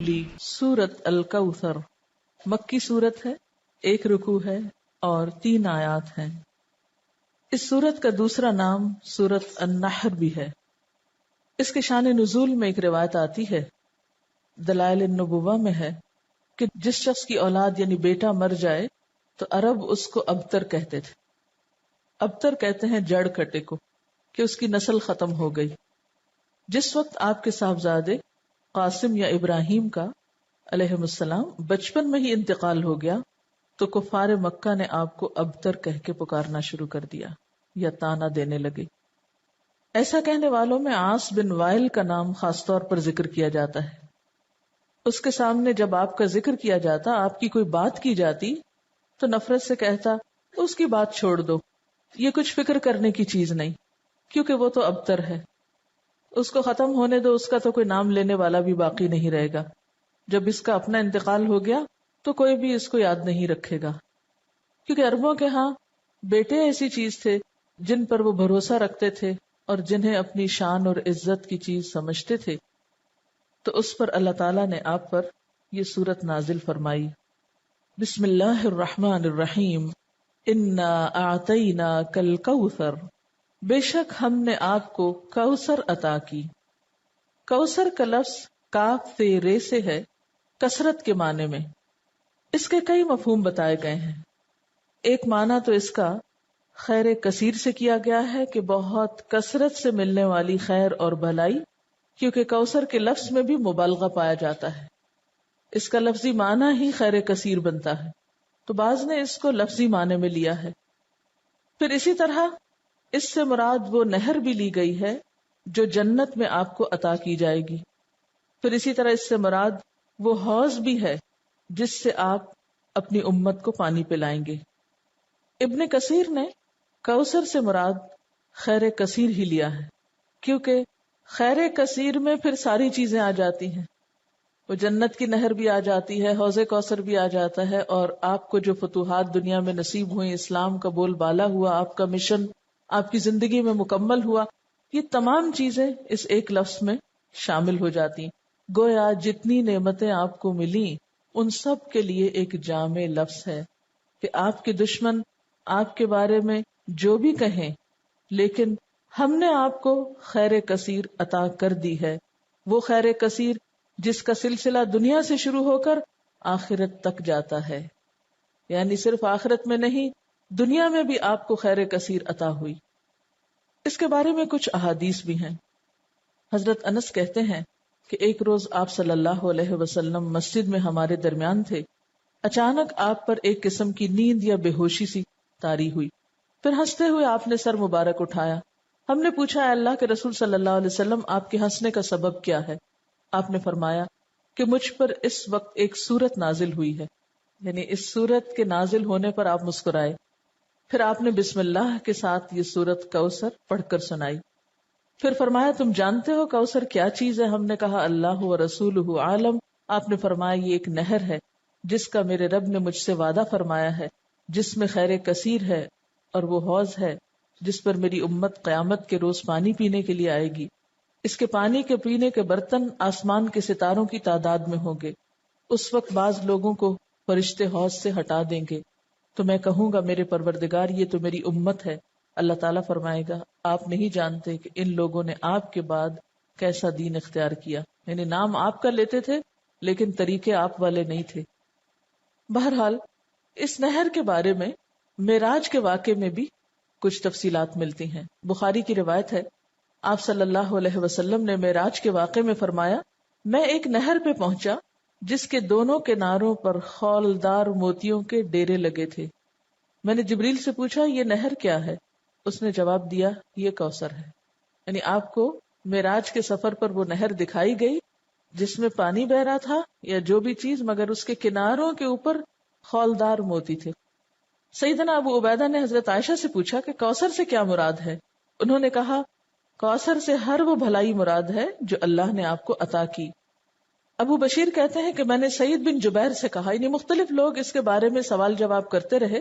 سورت الکوثر مکی سورت ہے، 1 رکوع ہے اور 3 آیات ہیں۔ اس سورت کا دوسرا نام سورت النحر بھی ہے۔ اس کے شان نزول میں ایک روایت آتی ہے، دلائل النبوہ میں ہے کہ جس شخص کی اولاد یعنی بیٹا مر جائے تو عرب اس کو ابتر کہتے تھے۔ ابتر کہتے ہیں جڑ کٹے کو، کہ اس کی نسل ختم ہو گئی۔ جس وقت آپ کے صاحبزادے قاسم یا ابراہیم کا علیہ السلام بچپن میں ہی انتقال ہو گیا تو کفار مکہ نے آپ کو ابتر کہہ کے پکارنا شروع کر دیا یا طعنہ دینے لگے۔ ایسا کہنے والوں میں عاص بن وائل کا نام خاص طور پر ذکر کیا جاتا ہے۔ اس کے سامنے جب آپ کا ذکر کیا جاتا، آپ کی کوئی بات کی جاتی تو نفرت سے کہتا اس کی بات چھوڑ دو، یہ کچھ فکر کرنے کی چیز نہیں، کیونکہ وہ تو ابتر ہے، اس کو ختم ہونے دو، اس کا تو کوئی نام لینے والا بھی باقی نہیں رہے گا۔ جب اس کا اپنا انتقال ہو گیا تو کوئی بھی اس کو یاد نہیں رکھے گا، کیونکہ عربوں کے ہاں بیٹے ایسی چیز تھے جن پر وہ بھروسہ رکھتے تھے اور جنہیں اپنی شان اور عزت کی چیز سمجھتے تھے۔ تو اس پر اللہ تعالیٰ نے آپ پر یہ سورت نازل فرمائی۔ بسم اللہ الرحمن الرحیم، انا اعطیناک الکوثر، بے شک ہم نے آپ کو کوثر عطا کی۔ کوثر کا لفظ کاف سے رے سے ہے، کثرت کے معنی میں۔ اس کے کئی مفہوم بتائے گئے ہیں۔ ایک معنی تو اس کا خیر کثیر سے کیا گیا ہے کہ بہت کثرت سے ملنے والی خیر اور بھلائی، کیونکہ کوثر کے لفظ میں بھی مبالغہ پایا جاتا ہے، اس کا لفظی معنی ہی خیر کثیر بنتا ہے، تو بعض نے اس کو لفظی معنی میں لیا ہے۔ پھر اسی طرح اس سے مراد وہ نہر بھی لی گئی ہے جو جنت میں آپ کو عطا کی جائے گی۔ پھر اسی طرح اس سے مراد وہ حوض بھی ہے جس سے آپ اپنی امت کو پانی پلائیں گے۔ ابن کثیر نے کوثر سے مراد خیر کثیر ہی لیا ہے، کیونکہ خیر کثیر میں پھر ساری چیزیں آ جاتی ہیں، وہ جنت کی نہر بھی آ جاتی ہے، حوض کوثر بھی آ جاتا ہے، اور آپ کو جو فتوحات دنیا میں نصیب ہوئیں، اسلام کا بول بالا ہوا، آپ کا مشن آپ کی زندگی میں مکمل ہوا، یہ تمام چیزیں اس ایک لفظ میں شامل ہو جاتی ہیں۔ گویا جتنی نعمتیں آپ کو ملیں ان سب کے لیے ایک جامع لفظ ہے کہ آپ کے دشمن آپ کے بارے میں جو بھی کہیں، لیکن ہم نے آپ کو خیر کثیر عطا کر دی ہے، وہ خیر کثیر جس کا سلسلہ دنیا سے شروع ہو کر آخرت تک جاتا ہے، یعنی صرف آخرت میں نہیں، دنیا میں بھی آپ کو خیر کثیر عطا ہوئی۔ اس کے بارے میں کچھ احادیث بھی ہیں۔ حضرت انس کہتے ہیں کہ ایک روز آپ صلی اللہ علیہ وسلم مسجد میں ہمارے درمیان تھے، اچانک آپ پر ایک قسم کی نیند یا بے ہوشی سی طاری ہوئی، پھر ہنستے ہوئے آپ نے سر مبارک اٹھایا۔ ہم نے پوچھا، اے اللہ کے رسول صلی اللہ علیہ وسلم، آپ کے ہنسنے کا سبب کیا ہے؟ آپ نے فرمایا کہ مجھ پر اس وقت ایک سورت نازل ہوئی ہے، یعنی اس سورت کے نازل ہونے پر آپ مسکرائے۔ پھر آپ نے بسم اللہ کے ساتھ یہ سورت کوثر پڑھ کر سنائی۔ پھر فرمایا، تم جانتے ہو کوثر کیا چیز ہے؟ ہم نے کہا اللہ و رسولہ عالم۔ آپ نے فرمایا یہ ایک نہر ہے جس کا میرے رب نے مجھ سے وعدہ فرمایا ہے، جس میں خیر کثیر ہے، اور وہ حوض ہے جس پر میری امت قیامت کے روز پانی پینے کے لیے آئے گی۔ اس کے پانی کے پینے کے برتن آسمان کے ستاروں کی تعداد میں ہوں گے۔ اس وقت بعض لوگوں کو فرشتے حوض سے ہٹا دیں گے تو میں کہوں گا میرے پروردگار یہ تو میری امت ہے۔ اللہ تعالیٰ فرمائے گا آپ نہیں جانتے کہ ان لوگوں نے آپ کے بعد کیسا دین اختیار کیا، یعنی نام آپ کا لیتے تھے لیکن طریقے آپ والے نہیں تھے۔ بہرحال اس نہر کے بارے میں معراج کے واقعے میں بھی کچھ تفصیلات ملتی ہیں۔ بخاری کی روایت ہے، آپ صلی اللہ علیہ وسلم نے معراج کے واقعے میں فرمایا، میں ایک نہر پہ پہنچا جس کے دونوں کناروں پر خولدار موتیوں کے ڈیرے لگے تھے۔ میں نے جبریل سے پوچھا یہ نہر کیا ہے؟ اس نے جواب دیا یہ کوثر ہے۔ یعنی آپ کو معراج کے سفر پر وہ نہر دکھائی گئی جس میں پانی بہ رہا تھا یا جو بھی چیز، مگر اس کے کناروں کے اوپر خولدار موتی تھے۔ سیدنا ابو عبیدہ نے حضرت عائشہ سے پوچھا کہ کوثر سے کیا مراد ہے؟ انہوں نے کہا کوثر سے ہر وہ بھلائی مراد ہے جو اللہ نے آپ کو عطا کی۔ ابو بشیر کہتے ہیں کہ میں نے سعید بن جبیر سے کہا، یعنی مختلف لوگ اس کے بارے میں سوال جواب کرتے رہے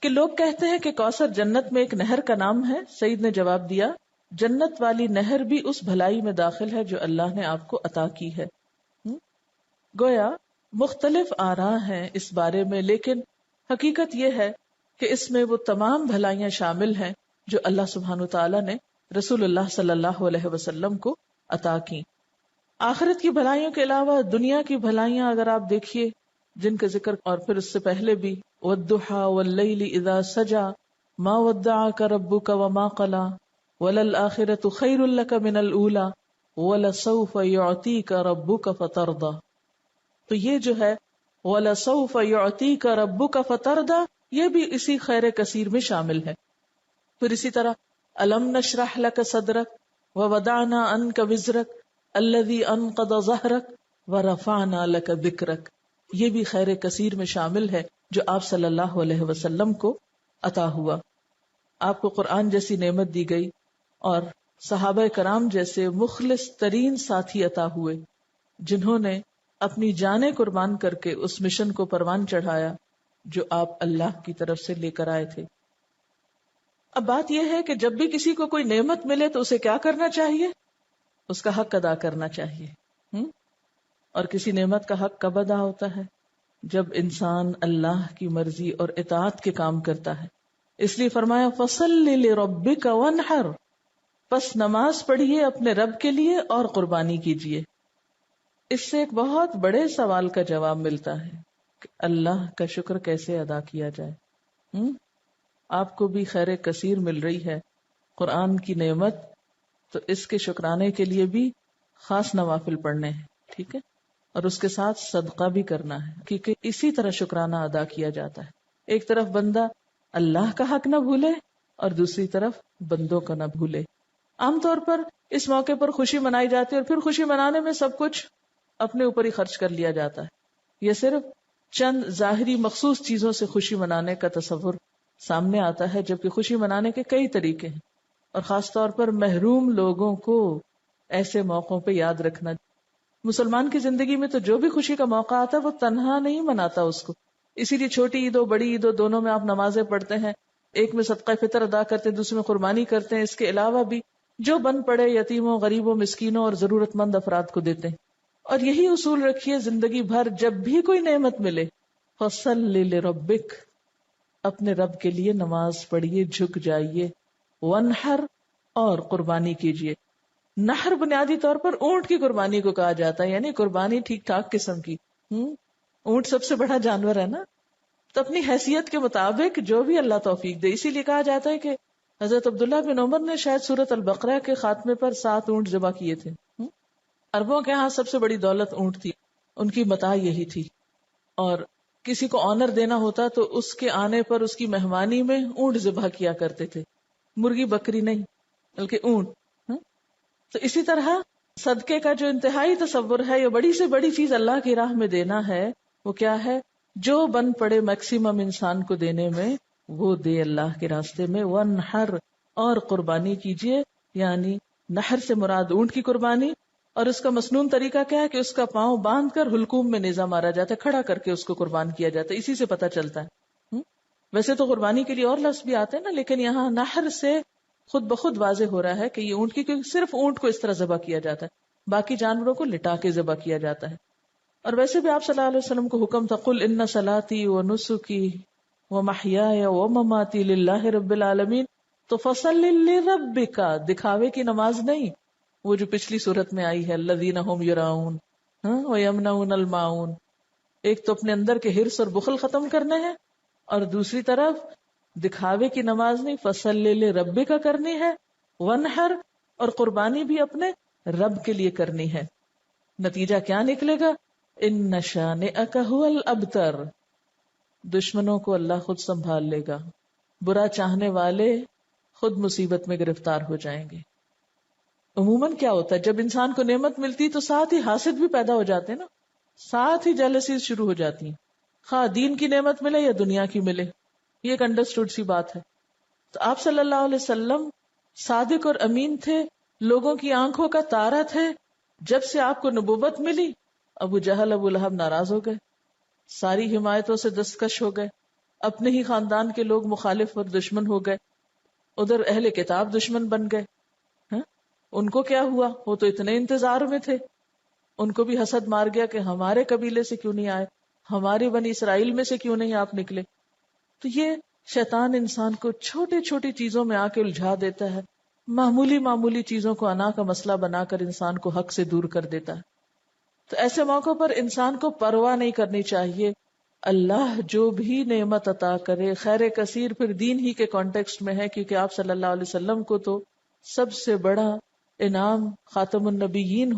کہ لوگ کہتے ہیں کہ کوثر جنت میں ایک نہر کا نام ہے۔ سعید نے جواب دیا جنت والی نہر بھی اس بھلائی میں داخل ہے جو اللہ نے آپ کو عطا کی ہے۔ گویا مختلف آراء ہیں اس بارے میں، لیکن حقیقت یہ ہے کہ اس میں وہ تمام بھلائیاں شامل ہیں جو اللہ سبحانہ تعالیٰ نے رسول اللہ صلی اللہ علیہ وسلم کو عطا کی۔ آخرت کی بھلائیوں کے علاوہ دنیا کی بھلائیاں اگر آپ دیکھیے جن کا ذکر اور پھر اس سے پہلے بھی والضحیٰ واللیل اذا سجا ما ودعک ربک وما قلی وللآخرۃ خیر لک من الاولی ولسوف یعطیک ربک فترضی، تو یہ جو ہے وَلَسَوْفَ يُعْطِيكَ رَبُّكَ فَتَرْضَىٰ یہ بھی اسی خیر کثیر میں شامل ہے۔ پھر اسی طرح أَلَمْ نَشْرَحْ لَكَ صَدْرَكَ وَوَضَعْنَا عَنْكَ وِزْرَكَ الَّذِي أَنْقَضَ ظَهْرَكَ وَرَفَعْنَا لَكَ ذِكْرَكَ، یہ بھی خیر کثیر میں شامل ہے جو آپ صلی اللہ علیہ وسلم کو عطا ہوا۔ آپ کو قرآن جیسی نعمت دی گئی اور صحابہ کرام جیسے مخلص ترین ساتھی عطا ہوئے جنہوں نے اپنی جانیں قربان کر کے اس مشن کو پروان چڑھایا جو آپ اللہ کی طرف سے لے کر آئے تھے۔ اب بات یہ ہے کہ جب بھی کسی کو کوئی نعمت ملے تو اسے کیا کرنا چاہیے؟ اس کا حق ادا کرنا چاہیے۔ اور کسی نعمت کا حق کب ادا ہوتا ہے؟ جب انسان اللہ کی مرضی اور اطاعت کے کام کرتا ہے۔ اس لیے فرمایا فَصَلِّ لِرَبِّكَ وَانْحَرْ، پس نماز پڑھیے اپنے رب کے لیے اور قربانی کیجیے۔ اس سے ایک بہت بڑے سوال کا جواب ملتا ہے کہ اللہ کا شکر کیسے ادا کیا جائے۔ آپ کو بھی خیر کثیر مل رہی ہے، قرآن کی نعمت، تو اس کے شکرانے کے لیے بھی خاص نوافل پڑھنے ہیں، ٹھیک ہے، اور اس کے ساتھ صدقہ بھی کرنا ہے، کیونکہ اسی طرح شکرانہ ادا کیا جاتا ہے۔ ایک طرف بندہ اللہ کا حق نہ بھولے اور دوسری طرف بندوں کا نہ بھولے۔ عام طور پر اس موقع پر خوشی منائی جاتی ہے اور پھر خوشی منانے میں سب کچھ اپنے اوپر ہی خرچ کر لیا جاتا ہے۔ یہ صرف چند ظاہری مخصوص چیزوں سے خوشی منانے کا تصور سامنے آتا ہے، جبکہ خوشی منانے کے کئی طریقے ہیں، اور خاص طور پر محروم لوگوں کو ایسے موقعوں پہ یاد رکھنا۔ مسلمان کی زندگی میں تو جو بھی خوشی کا موقع آتا ہے وہ تنہا نہیں مناتا اس کو، اسی لیے چھوٹی عید ہو بڑی عید ہو دونوں میں آپ نمازیں پڑھتے ہیں، ایک میں صدقہ فطر ادا کرتے ہیں، دوسرے میں قربانی کرتے ہیں، اس کے علاوہ بھی جو بن پڑے یتیموں، غریبوں، مسکینوں اور ضرورت مند افراد کو دیتے ہیں۔ اور یہی اصول رکھیے زندگی بھر، جب بھی کوئی نعمت ملے فَصَلِّ لِرَبِّكَ، اپنے رب کے لیے نماز پڑھیے، جھک جائیے، وَانْحَرْ، اور قربانی کیجیے۔ نحر بنیادی طور پر اونٹ کی قربانی کو کہا جاتا ہے، یعنی قربانی ٹھیک ٹھاک قسم کی۔ اونٹ سب سے بڑا جانور ہے نا، تو اپنی حیثیت کے مطابق جو بھی اللہ توفیق دے۔ اسی لیے کہا جاتا ہے کہ حضرت عبداللہ بن عمر نے شاید سورۃ البقرہ کے خاتمے پر 7 اونٹ ذبح کیے تھے۔ عربوں کے ہاں سب سے بڑی دولت اونٹ تھی، ان کی متاع یہی تھی، اور کسی کو آنر دینا ہوتا تو اس کے آنے پر اس کی مہمانی میں اونٹ ذبح کیا کرتے تھے، مرغی بکری نہیں بلکہ اونٹ۔ تو اسی طرح صدقے کا جو انتہائی تصور ہے، یہ بڑی سے بڑی چیز اللہ کی راہ میں دینا ہے، وہ کیا ہے؟ جو بن پڑے میکسیمم انسان کو دینے میں وہ دے اللہ کے راستے میں۔ وَانْحَرْ، اور قربانی کیجیے، یعنی نحر سے مراد اونٹ کی قربانی، اور اس کا مسنون طریقہ کیا ہے کہ اس کا پاؤں باندھ کر حلقوم میں نیزہ مارا جاتا ہے، کھڑا کر کے اس کو قربان کیا جاتا ہے، اسی سے پتہ چلتا ہے۔ ویسے تو قربانی کے لیے اور لفظ بھی آتے ہیں نا، لیکن یہاں نحر سے خود بخود واضح ہو رہا ہے کہ یہ اونٹ کی، کیونکہ صرف اونٹ کو اس طرح ذبح کیا جاتا ہے، باقی جانوروں کو لٹا کے ذبح کیا جاتا ہے۔ اور ویسے بھی آپ صلی اللہ علیہ وسلم کو حکم تھا قل ان صلاتی ونسکی ومحیای ومماتی للہ رب العالمین، تو فصل لربک، دکھاوے کی نماز نہیں، وہ جو پچھلی صورت میں آئی ہے الذین ھم یراؤن ویمنعون الماعون۔ ایک تو اپنے اندر کے حرص اور بخل ختم کرنے ہیں، اور دوسری طرف دکھاوے کی نماز نہیں، فصل لربک کرنی ہے، ونحر، اور قربانی بھی اپنے رب کے لیے کرنی ہے۔ نتیجہ کیا نکلے گا؟ ان شانئک ھو الابتر، دشمنوں کو اللہ خود سنبھال لے گا، برا چاہنے والے خود مصیبت میں گرفتار ہو جائیں گے۔ عموماً کیا ہوتا ہے جب انسان کو نعمت ملتی تو ساتھ ہی حاسد بھی پیدا ہو جاتے ہیں نا، ساتھ ہی جیلسیز شروع ہو جاتی ہیں، خواہ دین کی نعمت ملے یا دنیا کی ملے، یہ ایک انڈرسٹوڈ سی بات ہے۔ تو آپ صلی اللہ علیہ وسلم صادق اور امین تھے، لوگوں کی آنکھوں کا تارا تھے۔ جب سے آپ کو نبوت ملی، ابو جہل ابو لہب ناراض ہو گئے، ساری حمایتوں سے دستکش ہو گئے، اپنے ہی خاندان کے لوگ مخالف اور دشمن ہو گئے، ادھر اہل کتاب دشمن بن گئے۔ ان کو کیا ہوا؟ وہ تو اتنے انتظار میں تھے، ان کو بھی حسد مار گیا کہ ہمارے قبیلے سے کیوں نہیں آئے، ہمارے بنی اسرائیل میں سے کیوں نہیں آپ نکلے. تو یہ شیطان انسان کو چھوٹی چھوٹی چیزوں میں آ کے الجھا دیتا ہے، معمولی معمولی چیزوں کو انا کا مسئلہ بنا کر انسان کو حق سے دور کر دیتا ہے. تو ایسے موقع پر انسان کو پرواہ نہیں کرنی چاہیے. اللہ جو بھی نعمت عطا کرے، خیر کثیر پھر دین ہی کے کانٹیکسٹ میں ہے، کیونکہ آپ صلی اللہ علیہ وسلم کو تو سب سے بڑا انعام خاتم النبیین